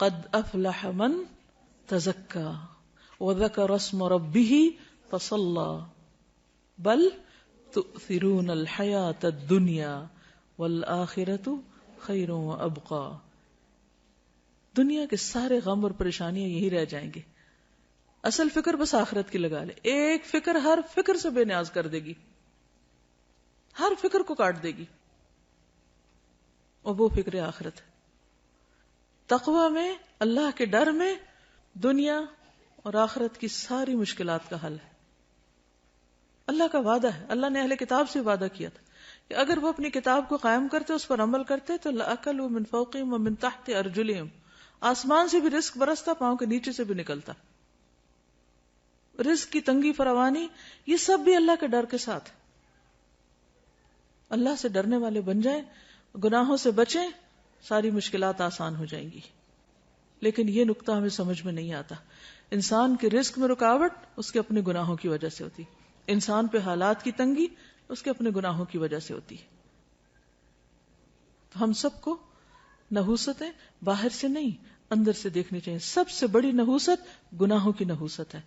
قد افلح من تزکا وذکر اسم ربہ فصلی بل تؤثرون الحیاۃ الدنیا والآخرۃ خیر وابقی. دنیا کے سارے غم اور پریشانیاں یہی رہ جائیں گے. اصل فکر بس آخرت کی لگا لے. ایک فکر ہر فکر سے بے نیاز کر دے گی, ہر فکر کو کاٹ دے گی, اور وہ فکر آخرت ہے. تقوی میں, اللہ کے ڈر میں, دنیا اور آخرت کی ساری مشکلات کا حل ہے. اللہ کا وعدہ ہے, اللہ نے اہل کتاب سے وعدہ کیا تھا کہ اگر وہ اپنی کتاب کو قائم کرتے, اس پر عمل کرتے, تو لَأَكَلُوا مِن فَوْقِهِمْ وَمِن تَحْتِ أَرْجُلِهِمْ, آسمان سے بھی رزق برستا, پاؤں کے نیچے سے بھی نکلتا. رزق کی تنگی فراوانی یہ سب بھی اللہ کے ڈر کے ساتھ. اللہ سے ڈرنے والے بن جائیں, گناہوں سے بچیں, ساری مشکلات آسان ہو جائیں گی. لیکن یہ نقطہ ہمیں سمجھ میں نہیں آتا. انسان کے رزق میں رکاوٹ اس کے اپنے گناہوں کی وجہ سے ہوتی, انسان پہ حالات کی تنگی اس کے اپنے گناہوں کی وجہ سے ہوتی ہے. تو ہم سب کو نحوستیں باہر سے نہیں اندر سے دیکھنی چاہیے. سب سے بڑی نحوست گناہوں کی نحوست ہے,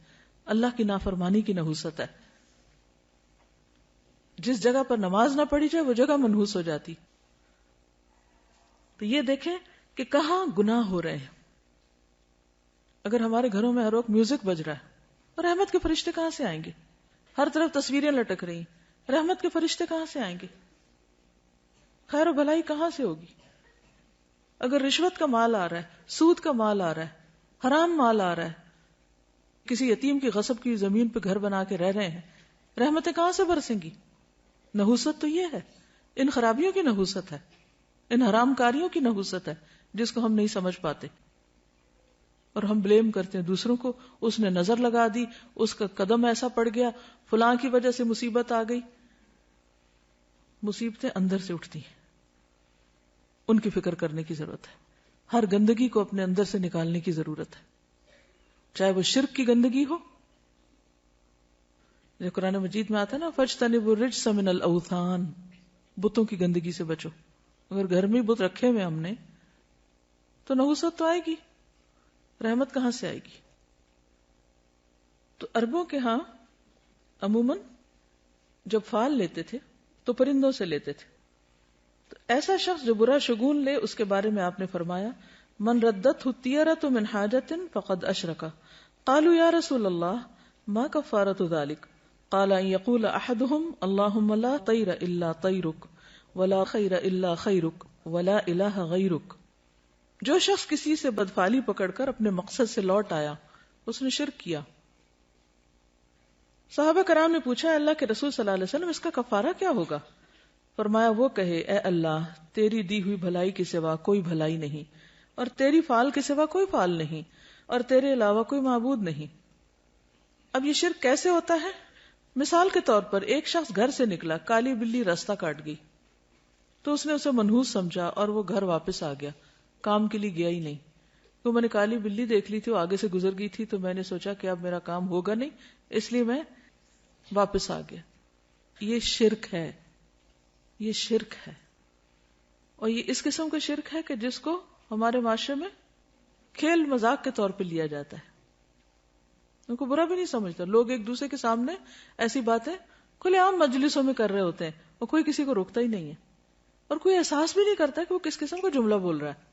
اللہ کی نافرمانی کی نحوست ہے. جس جگہ پر نماز نہ پڑھی جائے وہ جگہ منحوس ہو جاتی. تو یہ دیکھیں کہ کہاں گناہ ہو رہے ہیں. اگر ہمارے گھروں میں ہر وقت میوزک بج رہا ہے, اور رحمت کے فرشتے کہاں سے آئیں گے؟ ہر طرف تصویریں لٹک رہی, رحمت کے فرشتے کہاں سے آئیں گے؟ خیر و بھلائی کہاں سے ہوگی؟ اگر رشوت کا مال آ رہا ہے, سود کا مال آ رہا ہے, حرام مال آ رہا ہے, کسی یتیم کی غصب کی زمین پہ گھر بنا کے رہ رہے ہیں, رحمتیں کہاں سے برسیں گی؟ نحوست تو یہ ہے, ان خرابیوں کی نحوست ہے, ان حرام کاریوں کی نحوست ہے جس کو ہم نہیں سمجھ پاتے, اور ہم بلیم کرتے ہیں دوسروں کو. اس نے نظر لگا دی, اس کا قدم ایسا پڑ گیا, فلاں کی وجہ سے مصیبت آ گئی. مصیبتیں اندر سے اٹھتی ہیں, ان کی فکر کرنے کی ضرورت ہے. ہر گندگی کو اپنے اندر سے نکالنے کی ضرورت ہے, چاہے وہ شرک کی گندگی ہو, جو قرآن مجید میں آتا ہے نا, فَاجْتَنِبُوا الرِّجْسَ مِنَ الْأَوْثَانِ, بتوں کی گندگی سے بچو. اگر گھر میں بت رکھے ہوئے ہم نے تو نحوست تو آئے گی, رحمت کہاں سے آئے گی؟ تو عربوں کے ہاں عموماً جب فال لیتے تھے تو پرندوں سے لیتے تھے. تو ایسا شخص جو برا شگون لے, اس کے بارے میں آپ نے فرمایا, من ردتہ الطیرۃ من حاجۃ فقد اشرک. قالوا یا رسول اللہ ما کفارۃ ذلک؟ قال ان یقول احدهم اللهم لا طیر الا طیرک ولا خیر الا خیرک ولا الہ غیرک. جو شخص کسی سے بدفعلی پکڑ کر اپنے مقصد سے لوٹ آیا, اس نے شرک کیا. صحابہ کرام نے پوچھا, اللہ کے رسول صلی اللہ علیہ وسلم اس کا کفارہ کیا ہوگا؟ فرمایا, وہ کہے اے اللہ, تیری دی ہوئی بھلائی کے سوا کوئی بھلائی نہیں, اور تیری فال کے سوا کوئی فال نہیں, اور تیرے علاوہ کوئی معبود نہیں. اب یہ شرک کیسے ہوتا ہے؟ مثال کے طور پر ایک شخص گھر سے نکلا, کالی بلی راستہ کاٹ گئی, تو اس نے اسے منحوس سمجھا اور وہ گھر واپس آ گیا, کام کے لیے گیا ہی نہیں. تو میں نے کالی بلی دیکھ لی تھی, وہ آگے سے گزر گئی تھی, تو میں نے سوچا کہ اب میرا کام ہوگا نہیں, اس لیے میں واپس آ گیا. یہ شرک ہے, یہ شرک ہے. اور یہ اس قسم کا شرک ہے کہ جس کو ہمارے معاشرے میں کھیل مذاق کے طور پہ لیا جاتا ہے, ان کو برا بھی نہیں سمجھتا. لوگ ایک دوسرے کے سامنے ایسی باتیں کھلے عام مجلسوں میں کر رہے ہوتے ہیں, اور کوئی کسی کو روکتا ہی نہیں ہے, اور کوئی احساس بھی نہیں کرتا کہ وہ کس قسم کا جملہ بول رہا ہے.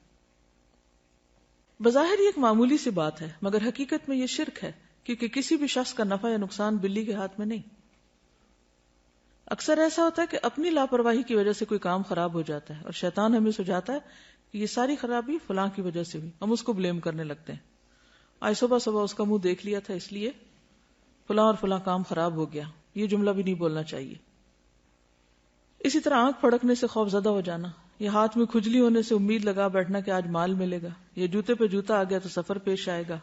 بظاہر یہ ایک معمولی سی بات ہے, مگر حقیقت میں یہ شرک ہے, کیونکہ کسی بھی شخص کا نفع یا نقصان بلی کے ہاتھ میں نہیں. اکثر ایسا ہوتا ہے کہ اپنی لاپرواہی کی وجہ سے کوئی کام خراب ہو جاتا ہے, اور شیطان ہمیں سجاتا ہے کہ یہ ساری خرابی فلاں کی وجہ سے ہوئی, ہم اس کو بلیم کرنے لگتے ہیں. آج صبح صبح اس کا منہ دیکھ لیا تھا, اس لیے فلاں اور فلاں کام خراب ہو گیا. یہ جملہ بھی نہیں بولنا چاہیے. اسی طرح آنکھ پھڑکنے سے خوف زدہ ہو جانا, یہ ہاتھ میں کھجلی ہونے سے امید لگا بیٹھنا کہ آج مال ملے گا, یہ جوتے پہ جوتا آ گیا تو سفر پیش آئے گا.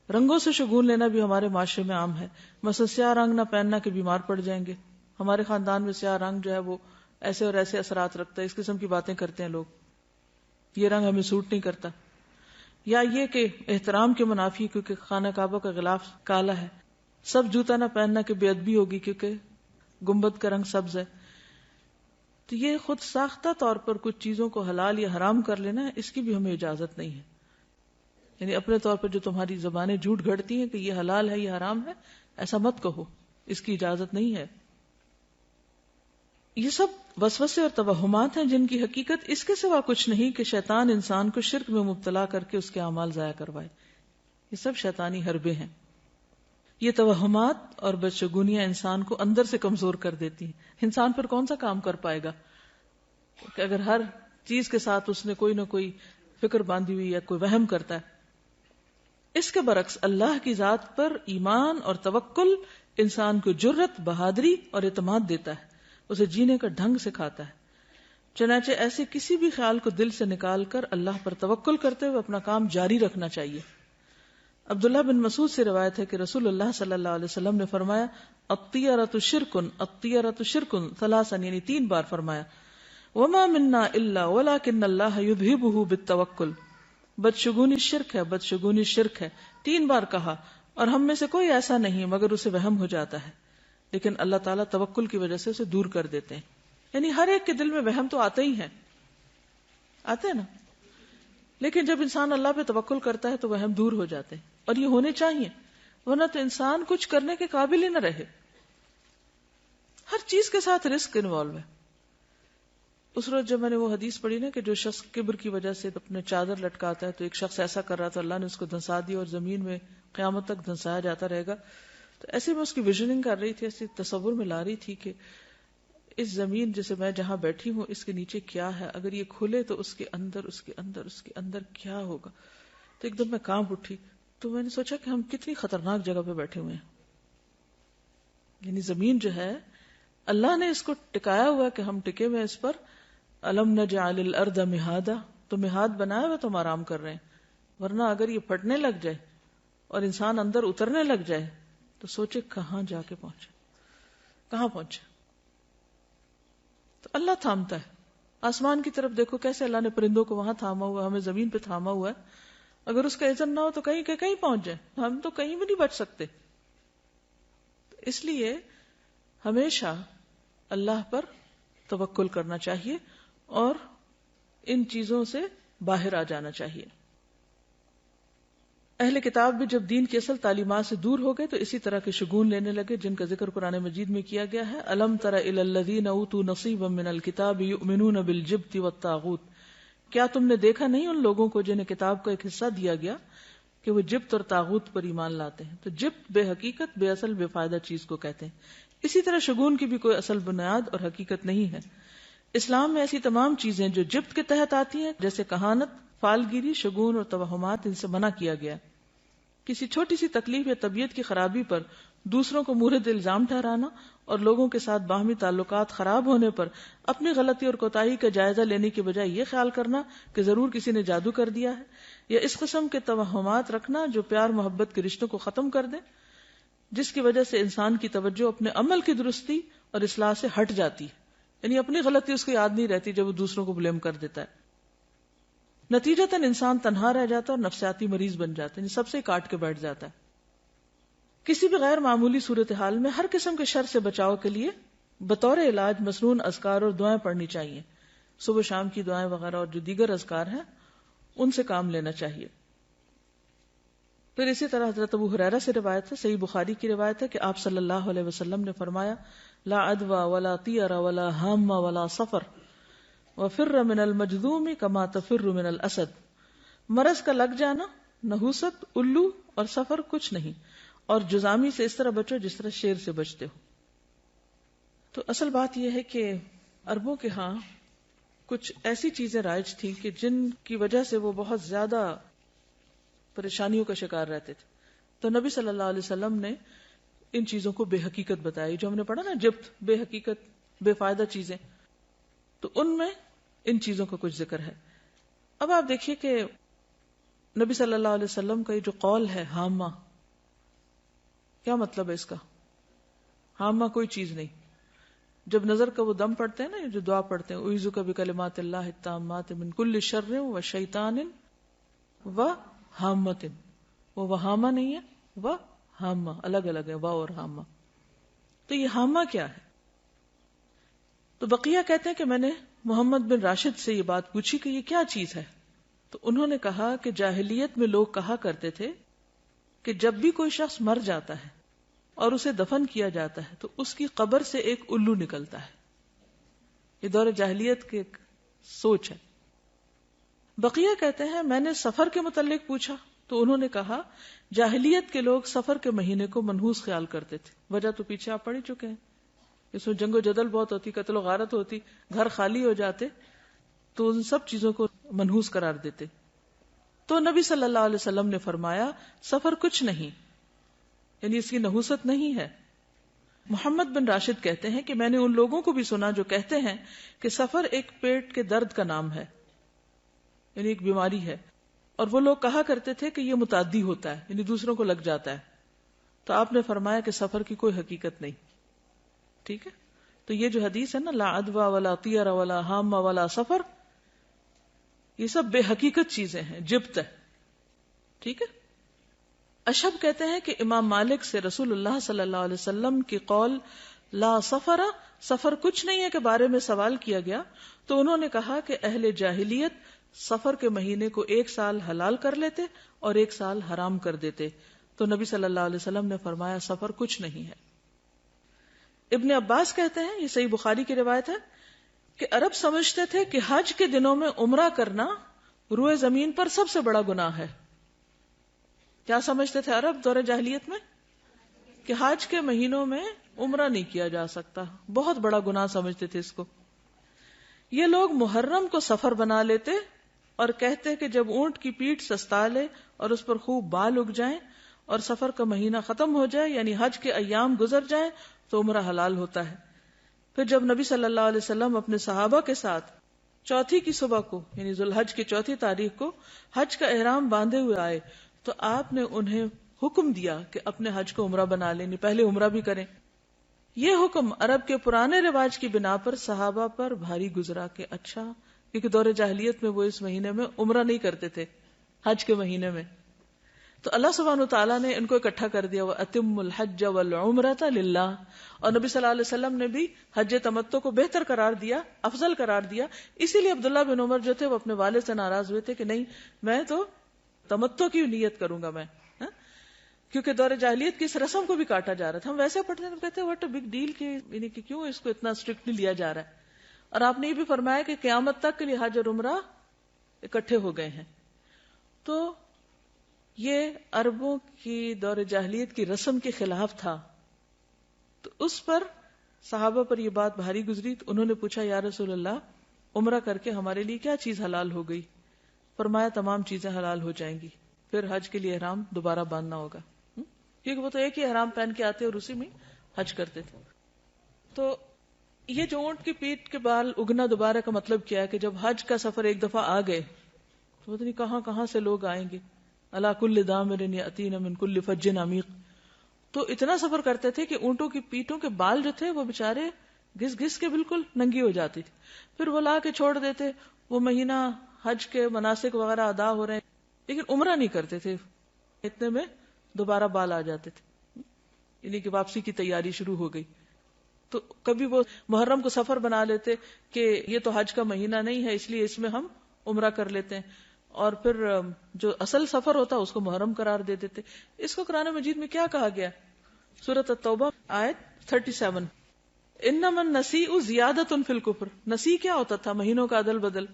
رنگوں سے شگون لینا بھی ہمارے معاشرے میں عام ہے. مثلا سیاہ رنگ نہ پہننا کہ بیمار پڑ جائیں گے. ہمارے خاندان میں سیاہ رنگ جو ہے وہ ایسے اور ایسے اثرات رکھتا ہے, اس قسم کی باتیں کرتے ہیں لوگ. یہ رنگ ہمیں سوٹ نہیں کرتا. یا یہ کہ احترام کے منافی کیونکہ خانہ کعبہ کا غلاف کالا ہے. سب جوتا نہ پہننا کہ بے ادبی ہوگی کیونکہ گنبد کا رنگ سبز ہے. تو یہ خود ساختہ طور پر کچھ چیزوں کو حلال یا حرام کر لینا ہے, اس کی بھی ہمیں اجازت نہیں ہے. یعنی اپنے طور پر جو تمہاری زبانیں جھوٹ گھڑتی ہیں کہ یہ حلال ہے یہ حرام ہے، ایسا مت کہو، اس کی اجازت نہیں ہے۔ یہ سب وسوسے اور توہمات ہیں جن کی حقیقت اس کے سوا کچھ نہیں کہ شیطان انسان کو شرک میں مبتلا کر کے اس کے اعمال ضائع کروائے۔ یہ سب شیطانی حربے ہیں۔ یہ توہمات اور بدشگونیاں انسان کو اندر سے کمزور کر دیتی ہیں۔ انسان پھر کون سا کام کر پائے گا کہ اگر ہر چیز کے ساتھ اس نے کوئی نہ کوئی فکر باندھی ہوئی یا کوئی وہم کرتا ہے۔ اس کے برعکس اللہ کی ذات پر ایمان اور توکل انسان کو جرت، بہادری اور اعتماد دیتا ہے، اسے جینے کا ڈھنگ سکھاتا ہے۔ چنانچہ ایسے کسی بھی خیال کو دل سے نکال کر اللہ پر توکل کرتے ہوئے اپنا کام جاری رکھنا چاہیے۔ عبداللہ بن مسعود سے روایت ہے کہ رسول اللہ صلی اللہ علیہ وسلم نے فرمایا الطیرۃ شرکن الطیرۃ شرکن ثلاثا، یعنی 3 بار فرمایا، وما منا الا ولکن اللہ یذہبہ بالتوکل، بدشگونی شرک ہے، بدشگونی شرک ہے، 3 بار کہا، اور ہم میں سے کوئی ایسا نہیں مگر اسے وہم ہو جاتا ہے، لیکن اللہ تعالیٰ توکل کی وجہ سے اسے دور کر دیتے ہیں۔ یعنی ہر ایک کے دل میں وہم تو آتے ہی ہیں، آتے ہیں نا، لیکن جب انسان اللہ پہ توکل کرتا ہے تو وہم دور ہو جاتے ہیں، اور یہ ہونے چاہیے، ورنہ تو انسان کچھ کرنے کے قابل ہی نہ رہے۔ ہر چیز کے ساتھ رسک انوالو ہے۔ اس روز جب میں نے وہ حدیث پڑھی نا کہ جو شخص کبر کی وجہ سے اپنے چادر لٹکاتا ہے، تو ایک شخص ایسا کر رہا تھا، اللہ نے اس کو دھنسا دیا اور زمین میں قیامت تک دھنسایا جاتا رہے گا۔ تو ایسے میں اس کی ویژننگ کر رہی تھی، ایسے تصور میں لا رہی تھی کہ اس زمین جیسے میں جہاں بیٹھی ہوں اس کے نیچے کیا ہے، اگر یہ کھلے تو اس کے اندر کیا ہوگا۔ تو ایک دم میں کانپ اٹھی، تو میں نے سوچا کہ ہم کتنی خطرناک جگہ پہ بیٹھے ہوئے ہیں۔ یعنی زمین جو ہے اللہ نے اس کو ٹکایا ہوا کہ ہم ٹکے ہوئے اس پر، الم نجعل الارض مہادا، تو مہاد بنایا ہوا تو ہم آرام کر رہے ہیں، ورنہ اگر یہ پھٹنے لگ جائے اور انسان اندر اترنے لگ جائے تو سوچے کہاں جا کے پہنچے، کہاں پہنچے۔ تو اللہ تھامتا ہے۔ آسمان کی طرف دیکھو کیسے اللہ نے پرندوں کو وہاں تھاما ہوا، ہمیں زمین پہ تھاما ہوا ہے، اگر اس کا اذن نہ ہو تو کہیں کہ کہیں پہنچ جائے، ہم تو کہیں بھی نہیں بچ سکتے۔ اس لیے ہمیشہ اللہ پر توکل کرنا چاہیے اور ان چیزوں سے باہر آ جانا چاہیے۔ اہل کتاب بھی جب دین کی اصل تعلیمات سے دور ہو گئے تو اسی طرح کے شگون لینے لگے جن کا ذکر قرآن مجید میں کیا گیا ہے۔ الم تر الی الذین اوتوا نصیبا من الکتاب یؤمنون بالجبت والطاغوت، کیا تم نے دیکھا نہیں ان لوگوں کو جنہیں کتاب کا ایک حصہ دیا گیا کہ وہ جبت اور طاغوت پر ایمان لاتے ہیں۔ تو جبت بے حقیقت، بے اصل، بے فائدہ چیز کو کہتے ہیں۔ اسی طرح شگون کی بھی کوئی اصل بنیاد اور حقیقت نہیں ہے۔ اسلام میں ایسی تمام چیزیں جو جبت کے تحت آتی ہیں جیسے کہانت، فالگیری، شگون اور توہمات، ان سے منع کیا گیا۔ کسی چھوٹی سی تکلیف یا طبیعت کی خرابی پر دوسروں کو مورد الزام ٹھہرانا اور لوگوں کے ساتھ باہمی تعلقات خراب ہونے پر اپنی غلطی اور کوتاہی کا جائزہ لینے کی بجائے یہ خیال کرنا کہ ضرور کسی نے جادو کر دیا ہے، یا اس قسم کے توہمات رکھنا جو پیار محبت کے رشتوں کو ختم کر دیں، جس کی وجہ سے انسان کی توجہ اپنے عمل کی درستی اور اصلاح سے ہٹ جاتی ہے، یعنی اپنی غلطی اس کو یاد نہیں رہتی جب وہ دوسروں کو بلیم کر دیتا ہے۔ نتیجتاً انسان تنہا رہ جاتا ہے اور نفسیاتی مریض بن جاتا ہے، یعنی سب سے کاٹ کے بیٹھ جاتا ہے۔ کسی بھی غیر معمولی صورتحال میں ہر قسم کے شر سے بچاؤ کے لیے بطور علاج مسنون اذکار اور دعائیں پڑھنی چاہیے، صبح شام کی دعائیں وغیرہ اور جو دیگر اذکار ہیں ان سے کام لینا چاہیے۔ پھر اسی طرح حضرت ابو ہریرہ سے روایت ہے، صحیح بخاری کی روایت ہے کہ آپ صلی اللہ علیہ وسلم نے فرمایا لا عدوى ولا طیر ولا ہام ولا صفر وفر من المجذوم کما تفر من الاسد، مرض کا لگ جانا، نحوست، الو اور سفر کچھ نہیں، اور جزامی سے اس طرح بچو جس طرح شیر سے بچتے ہو۔ تو اصل بات یہ ہے کہ عربوں کے ہاں کچھ ایسی چیزیں رائج تھیں کہ جن کی وجہ سے وہ بہت زیادہ پریشانیوں کا شکار رہتے تھے، تو نبی صلی اللہ علیہ وسلم نے ان چیزوں کو بے حقیقت بتائی، جو ہم نے پڑھا نا جبت، بے حقیقت، بے فائدہ چیزیں، تو ان میں ان چیزوں کا کچھ ذکر ہے۔ اب آپ دیکھیے کہ نبی صلی اللہ علیہ وسلم کا یہ جو قول ہے ہامہ، کیا مطلب ہے اس کا؟ ہامہ کوئی چیز نہیں۔ جب نظر کا وہ دم پڑھتے ہیں نا، جو دعا پڑھتے ہیں اعوذ بکلمات اللہ التامات من کل شر و شیطان و ہامۃ، وہ وہامہ نہیں ہے، وہ ہامہ، الگ الگ ہے، وا اور ہامہ۔ تو یہ ہامہ کیا ہے؟ تو بقیہ کہتے ہیں کہ میں نے محمد بن راشد سے یہ بات پوچھی کہ یہ کیا چیز ہے، تو انہوں نے کہا کہ جاہلیت میں لوگ کہا کرتے تھے کہ جب بھی کوئی شخص مر جاتا ہے اور اسے دفن کیا جاتا ہے تو اس کی قبر سے ایک الو نکلتا ہے. یہ دور جاہلیت کی ایک سوچ ہے. بقیہ کہتے ہیں میں نے سفر کے متعلق پوچھا تو انہوں نے کہا جاہلیت کے لوگ سفر کے مہینے کو منحوس خیال کرتے تھے. وجہ تو پیچھے آپ پڑھ ہی چکے ہیں. اس میں جنگ و جدل بہت ہوتی, قتل و غارت ہوتی, گھر خالی ہو جاتے, تو ان سب چیزوں کو منحوس قرار دیتے. تو نبی صلی اللہ علیہ وسلم نے فرمایا سفر کچھ نہیں, یعنی اس کی نحوست نہیں ہے. محمد بن راشد کہتے ہیں کہ میں نے ان لوگوں کو بھی سنا جو کہتے ہیں کہ سفر ایک پیٹ کے درد کا نام ہے, یعنی ایک بیماری ہے, اور وہ لوگ کہا کرتے تھے کہ یہ متعدی ہوتا ہے, یعنی دوسروں کو لگ جاتا ہے. تو آپ نے فرمایا کہ سفر کی کوئی حقیقت نہیں. ٹھیک ہے, تو یہ جو حدیث ہے نا لا عدوى ولا طیر ولا حام ولا سفر, یہ سب بے حقیقت چیزیں ہیں, جبت ہے. ٹھیک ہے. اشہب کہتے ہیں کہ امام مالک سے رسول اللہ صلی اللہ علیہ وسلم کی قول لا سفر, سفر کچھ نہیں ہے کے بارے میں سوال کیا گیا تو انہوں نے کہا کہ اہل جاہلیت سفر کے مہینے کو 1 سال حلال کر لیتے اور 1 سال حرام کر دیتے. تو نبی صلی اللہ علیہ وسلم نے فرمایا سفر کچھ نہیں ہے. ابن عباس کہتے ہیں, یہ صحیح بخاری کی روایت ہے, کہ عرب سمجھتے تھے کہ حج کے دنوں میں عمرہ کرنا روئے زمین پر سب سے بڑا گناہ ہے. کیا سمجھتے تھے عرب دور جاہلیت میں؟ کہ حج کے مہینوں میں عمرہ نہیں کیا جا سکتا, بہت بڑا گناہ سمجھتے تھے اس کو. یہ لوگ محرم کو سفر بنا لیتے اور کہتے کہ جب اونٹ کی پیٹھ سستا لے اور اس پر خوب بال اگ جائیں اور سفر کا مہینہ ختم ہو جائے, یعنی حج کے ایام گزر جائیں, تو عمرہ حلال ہوتا ہے. پھر جب نبی صلی اللہ علیہ وسلم اپنے صحابہ کے ساتھ چوتھی کی صبح کو, یعنی ذوالحج کی 4 تاریخ کو حج کا احرام باندھے ہوئے آئے تو آپ نے انہیں حکم دیا کہ اپنے حج کو عمرہ بنا لیں, پہلے عمرہ بھی کریں. یہ حکم عرب کے پرانے رواج کی بنا پر صحابہ پر بھاری گزرا کہ اچھا, کیونکہ دور جاہلیت میں وہ اس مہینے میں عمرہ نہیں کرتے تھے, حج کے مہینے میں. تو اللہ سبحانہ وتعالیٰ نے ان کو اکٹھا کر دیا, وَأَتِمُّ الْحَجَّ وَالْعُمْرَةَ لِلَّهِ, اور نبی صلی اللہ علیہ وسلم نے بھی حج تمتع کو بہتر قرار دیا, افضل قرار دیا. اسی لیے عبداللہ بن عمر جو تھے وہ اپنے والد سے ناراض ہوئے تھے کہ نہیں, میں تو تمتع کی نیت کروں گا میں, کیونکہ دور جاہلیت کی اس رسم کو بھی کاٹا جا رہا تھا. ہم ویسے پڑھتے ہیں, کہتے ہیں واٹ اے بگ ڈیل, یعنی کہ کیوں اس کو اتنا اسٹرکٹلی لیا جا رہا ہے. اور آپ نے یہ بھی فرمایا کہ قیامت تک کے لیے حج اور عمرہ اکٹھے ہو گئے ہیں. تو یہ عربوں کی دور جاہلیت کی رسم کے خلاف تھا. تو اس پر صحابہ پر یہ بات بھاری گزری. تو انہوں نے پوچھا یا رسول اللہ, عمرہ کر کے ہمارے لیے کیا چیز حلال ہو گئی؟ فرمایا تمام چیزیں حلال ہو جائیں گی, پھر حج کے لیے احرام دوبارہ باندھنا ہوگا, کیونکہ وہ تو ایک ہی احرام پہن کے آتے اور اسی میں حج کرتے تھے. تو یہ جو اونٹ کی پیٹھ کے بال اگنا دوبارہ کا مطلب کیا ہے کہ جب حج کا سفر ایک دفعہ آ گئے تو پتہ نہیں کہاں کہاں سے لوگ آئیں گے. الا کل دامر یاتین من کل فج عمیق, تو اتنا سفر کرتے تھے کہ اونٹوں کی پیٹھوں کے بال جو تھے وہ بےچارے گھس گھس کے بالکل ننگی ہو جاتی تھی. پھر وہ لا کے چھوڑ دیتے, وہ مہینہ حج کے مناسک وغیرہ ادا ہو رہے ہیں, لیکن عمرہ نہیں کرتے تھے. اتنے میں دوبارہ بال آ جاتے تھے, یعنی کہ واپسی کی تیاری شروع ہو گئی. تو کبھی وہ محرم کو سفر بنا لیتے کہ یہ تو حج کا مہینہ نہیں ہے, اس لیے اس میں ہم عمرہ کر لیتے ہیں, اور پھر جو اصل سفر ہوتا اس کو محرم قرار دے دیتے. اس کو قرآن مجید میں کیا کہا گیا؟ سورۃ التوبہ آیت 37, انما النسیء زیادۃ فی الکفر. نسی کیا ہوتا تھا؟ مہینوں کا عدل بدل.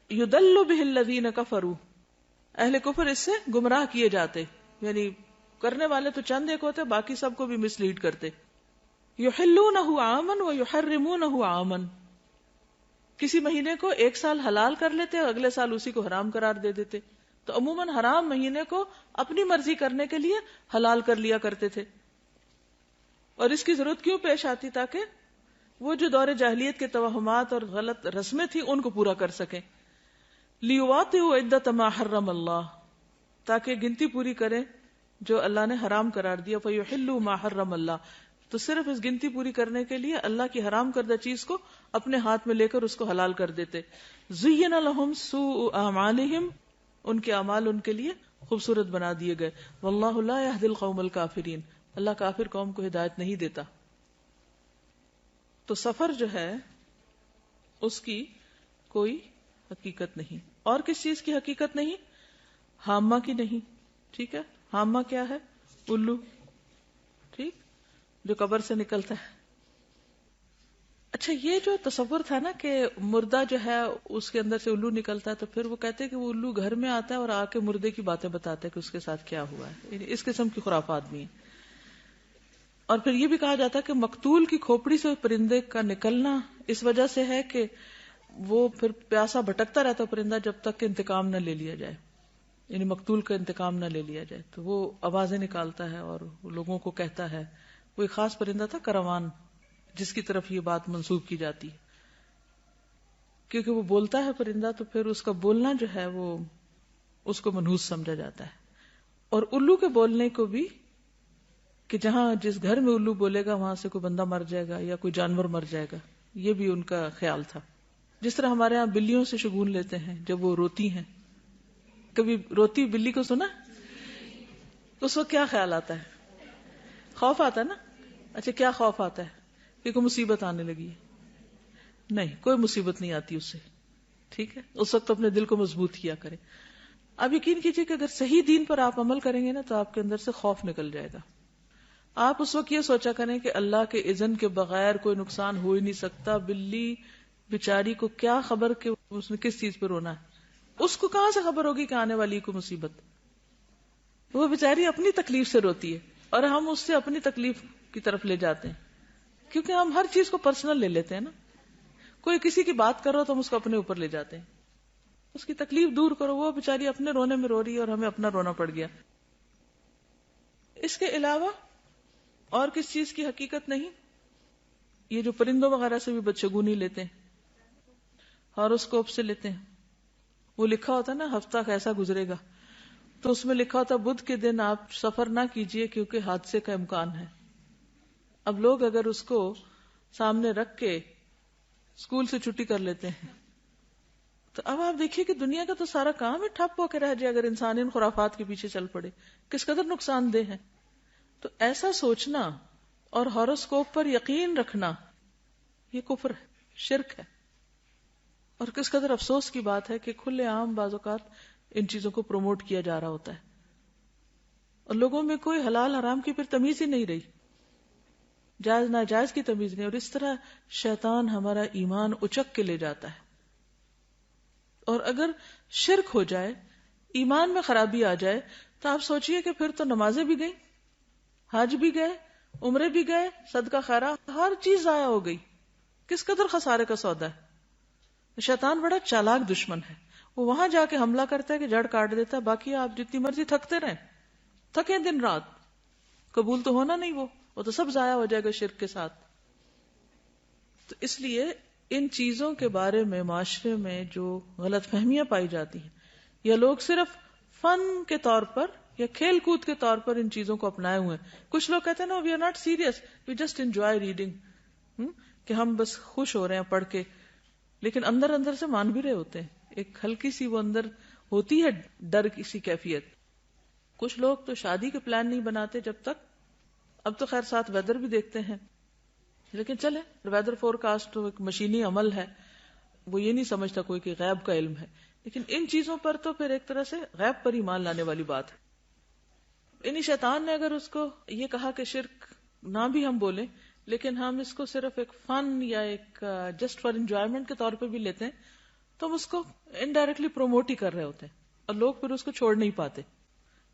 یضل بہ الذین کفروا, اہل کفر اس سے گمراہ کیے جاتے, یعنی کرنے والے تو چند ایک ہوتے, باقی سب کو بھی مس لیڈ کرتے. یحلونہ عاما ویحرمونہ عاما, کسی مہینے کو 1 سال حلال کر لیتے اور اگلے سال اسی کو حرام قرار دے دیتے. تو عموماً حرام مہینے کو اپنی مرضی کرنے کے لیے حلال کر لیا کرتے تھے. اور اس کی ضرورت کیوں پیش آتی؟ تاکہ وہ جو دور جاہلیت کے توہمات اور غلط رسمیں تھیں ان کو پورا کر سکیں. لیواطئوا عدۃ ما حرم اللہ, تاکہ گنتی پوری کریں جو اللہ نے حرام قرار دیا. فیحلوا ما حرم اللہ, تو صرف اس گنتی پوری کرنے کے لیے اللہ کی حرام کردہ چیز کو اپنے ہاتھ میں لے کر اس کو حلال کر دیتے. زین لہم سوء اعمالہم, ان کے اعمال ان کے لیے خوبصورت بنا دیے گئے. واللہ لا یہدی القوم الکافرین, اللہ کافر قوم کو ہدایت نہیں دیتا. تو سفر جو ہے اس کی کوئی حقیقت نہیں. اور کس چیز کی حقیقت نہیں؟ حامہ کی نہیں. ٹھیک ہے، حامہ کیا ہے؟ الو. ٹھیک، جو قبر سے نکلتا ہے. اچھا، یہ جو تصور تھا نا کہ مردہ جو ہے اس کے اندر سے الو نکلتا ہے، تو پھر وہ کہتے ہیں کہ وہ الو گھر میں آتا ہے اور آ کے مردے کی باتیں بتاتا ہے کہ اس کے ساتھ کیا ہوا ہے. یعنی اس قسم کی خرافات بھی ہیں. اور پھر یہ بھی کہا جاتا ہے کہ مقتول کی کھوپڑی سے پرندے کا نکلنا اس وجہ سے ہے کہ وہ پھر پیاسا بھٹکتا رہتا ہے پرندہ جب تک کہ انتقام نہ لے لیا جائے، یعنی مقتول کا انتقام نہ لے لیا جائے. تو وہ آوازیں نکالتا ہے اور لوگوں کو کہتا ہے. وہ ایک خاص پرندہ تھا کروان، جس کی طرف یہ بات منسوب کی جاتی ہے، کیونکہ وہ بولتا ہے پرندہ، تو پھر اس کا بولنا جو ہے وہ اس کو منحوس سمجھا جاتا ہے. اور الو کے بولنے کو بھی کہ جہاں جس گھر میں الو بولے گا وہاں سے کوئی بندہ مر جائے گا یا کوئی جانور مر جائے گا، یہ بھی ان کا خیال تھا. جس طرح ہمارے ہاں بلیوں سے شگون لیتے ہیں جب وہ روتی ہیں. کبھی روتی بلی کو سنا؟ اس وقت کیا خیال آتا ہے؟ خوف آتا ہے نا. اچھا، کیا خوف آتا ہے؟ کہ کوئی مصیبت آنے لگی ہے. نہیں، کوئی مصیبت نہیں آتی اس سے. ٹھیک ہے، اس وقت اپنے دل کو مضبوط کیا کریں. اب یقین کیجئے کہ اگر صحیح دین پر آپ عمل کریں گے نا تو آپ کے اندر سے خوف نکل جائے گا. آپ اس وقت یہ سوچا کریں کہ اللہ کے اذن کے بغیر کوئی نقصان ہو ہی نہیں سکتا. بلی بیچاری کو کیا خبر کہ اس نے کس چیز پہ رونا ہے؟ اس کو کہاں سے خبر ہوگی کہ آنے والی کو مصیبت؟ وہ بیچاری اپنی تکلیف سے روتی ہے اور ہم اس سے اپنی تکلیف کی طرف لے جاتے ہیں، کیونکہ ہم ہر چیز کو پرسنل لے لیتے ہیں نا. کوئی کسی کی بات کرو تو ہم اس کو اپنے اوپر لے جاتے ہیں. اس کی تکلیف دور کرو، وہ بیچاری اپنے رونے میں رو رہی ہے اور ہمیں اپنا رونا پڑ گیا. اس کے علاوہ اور کس چیز کی حقیقت نہیں؟ یہ جو پرندوں وغیرہ سے بھی بدشگونی لیتے ہیں، ہاروسکوپ سے لیتے ہیں. وہ لکھا ہوتا ہے نا ہفتہ کیسا گزرے گا، تو اس میں لکھا ہوتا ہے بدھ کے دن آپ سفر نہ کیجئے کیونکہ حادثے کا امکان ہے. اب لوگ اگر اس کو سامنے رکھ کے اسکول سے چھٹی کر لیتے ہیں، تو اب آپ دیکھیے کہ دنیا کا تو سارا کام ہی ٹھپ ہو کے رہ جائے اگر انسان ان خرافات کے پیچھے چل پڑے. کس قدر نقصان دہ ہے. تو ایسا سوچنا اور ہاروسکوپ پر یقین رکھنا یہ کفر ہے، شرک ہے. اور کس قدر افسوس کی بات ہے کہ کھلے عام بعض اوقات ان چیزوں کو پروموٹ کیا جا رہا ہوتا ہے اور لوگوں میں کوئی حلال حرام کی پھر تمیز ہی نہیں رہی، جائز ناجائز کی تمیز نہیں. اور اس طرح شیطان ہمارا ایمان اچک کے لے جاتا ہے. اور اگر شرک ہو جائے، ایمان میں خرابی آ جائے، تو آپ سوچئے کہ پھر تو نمازیں بھی گئی، حج بھی گئے، عمرے بھی گئے، صدقہ خیرات، ہر چیز ضائع ہو گئی. کس قدر خسارے کا سودا ہے. شیطان بڑا چالاک دشمن ہے. وہ وہاں جا کے حملہ کرتا ہے کہ جڑ کاٹ دیتا ہے، باقی آپ جتنی مرضی تھکتے رہیں، تھکیں دن رات، قبول تو ہونا نہیں. وہ تو سب ضائع ہو جائے گا شرک کے ساتھ. تو اس لیے ان چیزوں کے بارے میں معاشرے میں جو غلط فہمیاں پائی جاتی ہیں، یا لوگ صرف فن کے طور پر یا کھیل کود کے طور پر ان چیزوں کو اپنائے ہوئے ہیں. کچھ لوگ کہتے ہیں نا we are not serious, we just enjoy reading, کہ ہم بس خوش ہو رہے ہیں پڑھ کے، لیکن اندر اندر سے مان بھی رہے ہوتے ہیں. ایک ہلکی سی وہ اندر ہوتی ہے ڈر کی سی کیفیت. کچھ لوگ تو شادی کے پلان نہیں بناتے جب تک، اب تو خیر ساتھ ویدر بھی دیکھتے ہیں، لیکن چلے ویدر فور کاسٹ تو ایک مشینی عمل ہے، وہ یہ نہیں سمجھتا کوئی کہ غیب کا علم ہے. لیکن ان چیزوں پر تو پھر ایک طرح سے غیب پر ایمان لانے والی بات ہے. انہی شیطان نے اگر اس کو یہ کہا کہ شرک نہ بھی ہم بولیں، لیکن ہم اس کو صرف ایک فن یا ایک جسٹ فار انجوائمنٹ کے طور پہ بھی لیتے ہیں، تو ہم اس کو انڈائریکٹلی پروموٹ ہی کر رہے ہوتے ہیں اور لوگ پھر اس کو چھوڑ نہیں پاتے.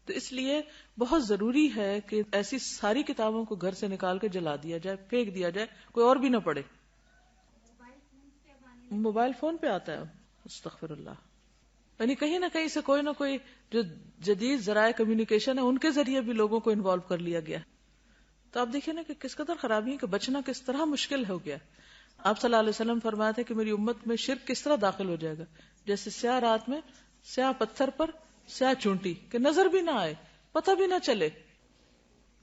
تو اس لیے بہت ضروری ہے کہ ایسی ساری کتابوں کو گھر سے نکال کے جلا دیا جائے، پھینک دیا جائے، کوئی اور بھی نہ پڑھے. موبائل فون پہ آتا ہے، استغفر اللہ. یعنی کہیں نہ کہیں سے کوئی نہ کوئی جو جدید ذرائع کمیونیکیشن ہے ان کے ذریعے بھی لوگوں کو انوالو کر لیا گیا. تو آپ دیکھیں نا کہ کس قدر خرابی ہے کہ بچنا کس طرح مشکل ہو گیا. آپ صلی اللہ علیہ وسلم فرمایا تھے کہ میری امت میں شرک کس طرح داخل ہو جائے گا، جیسے سیاہ رات میں سیاہ پتھر پر سیاہ چونٹی، کہ نظر بھی نہ آئے، پتہ بھی نہ چلے.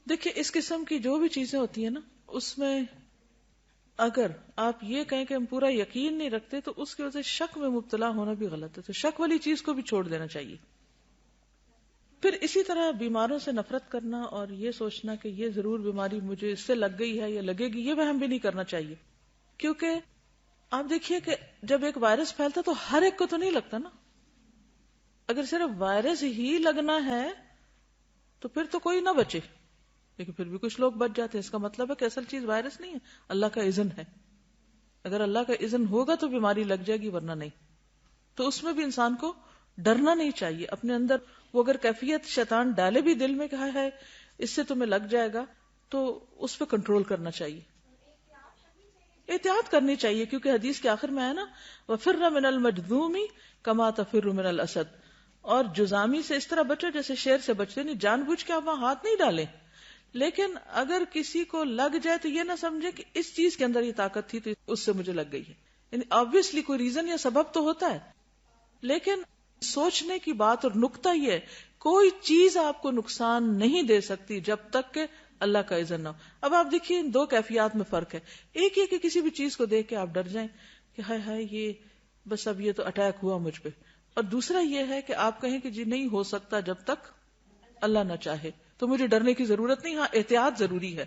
دیکھیں اس قسم کی جو بھی چیزیں ہوتی ہیں نا، اس میں اگر آپ یہ کہیں کہ ہم پورا یقین نہیں رکھتے تو اس کی وجہ سے شک میں مبتلا ہونا بھی غلط ہے. تو شک والی چیز کو بھی چھوڑ دینا چاہیے. پھر اسی طرح بیماروں سے نفرت کرنا اور یہ سوچنا کہ یہ ضرور بیماری مجھے اس سے لگ گئی ہے یا لگے گی، یہ وہم بھی نہیں کرنا چاہیے. کیونکہ آپ دیکھیے کہ جب ایک وائرس پھیلتا تو ہر ایک کو تو نہیں لگتا نا. اگر صرف وائرس ہی لگنا ہے تو پھر تو کوئی نہ بچے، لیکن پھر بھی کچھ لوگ بچ جاتے ہیں. اس کا مطلب ہے کہ اصل چیز وائرس نہیں ہے، اللہ کا اذن ہے. اگر اللہ کا اذن ہوگا تو بیماری لگ جائے گی، ورنہ نہیں. تو اس میں بھی انسان کو ڈرنا نہیں چاہیے اپنے اندر. وہ اگر کیفیت شیطان ڈالے بھی دل میں کہا ہے اس سے تمہیں لگ جائے گا، تو اس پہ کنٹرول کرنا چاہیے، احتیاط کرنی چاہیے. کیونکہ حدیث کے آخر میں ہے نا وَفِرَّ مِنَ الْمَجْذُومِ كَمَا تَفِرُّ مِنَ الْأَسَدِ، اور جزامی سے اس طرح بچو جیسے شیر سے بچتے. نہیں جان بوجھ کے آپ وہاں ہاتھ نہیں ڈالیں، لیکن اگر کسی کو لگ جائے تو یہ نہ سمجھے کہ اس چیز کے اندر یہ طاقت تھی تو اس سے مجھے لگ گئی ہے. یعنی آبویسلی کوئی ریزن یا سبب تو ہوتا ہے، لیکن سوچنے کی بات اور نکتہ یہ ہے کوئی چیز آپ کو نقصان نہیں دے سکتی جب تک کہ اللہ کا اذن نہ ہو. اب آپ دیکھیے ان دو کیفیات میں فرق ہے. ایک یہ کہ کسی بھی چیز کو دیکھ کے آپ ڈر جائیں کہ ہائے ہائے یہ بس اب یہ تو اٹیک ہوا مجھ پہ، اور دوسرا یہ ہے کہ آپ کہیں کہ جی نہیں ہو سکتا جب تک اللہ نہ چاہے، تو مجھے ڈرنے کی ضرورت نہیں. ہاں احتیاط ضروری ہے.